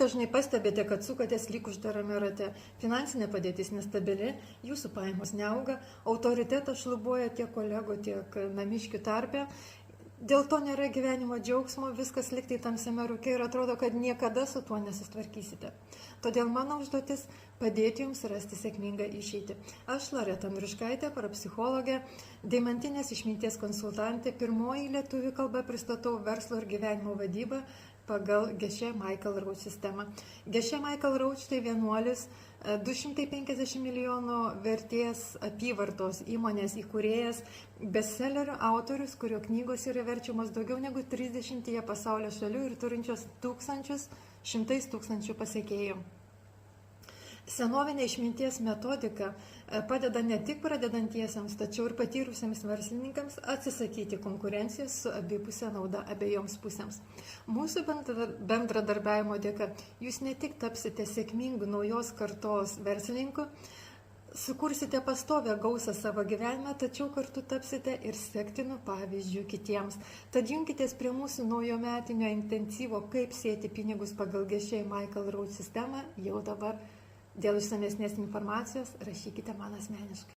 Dažnai pastebite, kad sukatės lyg uždarame rate. Finansinė padėtis nestabili, jūsų pajamos neauga, autoritetas šlubuoja tiek kolegų, tiek namiškių tarpe. Dėl to nėra gyvenimo džiaugsmo, viskas liktai tamsiame rūke ir atrodo, kad niekada su tuo nesistvarkysite. Todėl mano užduotis – padėti jums rasti sėkmingą išeitį. Aš, Loreta Andriuškaitė, parapsichologė, deimantinės išminties konsultantė, pirmoji lietuvių kalba pristatau verslo ir gyvenimo vadybą pagal Geshe-Michael Roach sistemą. Geshe-Michael Roach tai vienuolis, 250 milijonų vertės apyvartos įmonės įkūrėjas, bestsellerio autorius, kurio knygos yra verčiamos daugiau negu 30 pasaulio šalių ir turinčios šimtais tūkstančių pasekėjų. Senovinė išminties metodika padeda ne tik pradedantiesiems, tačiau ir patyrusiems verslininkams atsisakyti konkurencijos su abipusė nauda abiejoms pusėms. Mūsų bendradarbiavimo dėka jūs ne tik tapsite sėkmingų naujos kartos verslininkų, sukursite pastovią gausą savo gyvenime, tačiau kartu tapsite ir sektinų pavyzdžių kitiems. Tad junkitės prie mūsų naujometinio intensyvo kaip sėti pinigus pagal Geshe-Michael Roach sistemą jau dabar. Dėl išsamesnės informacijos rašykite man asmeniškai.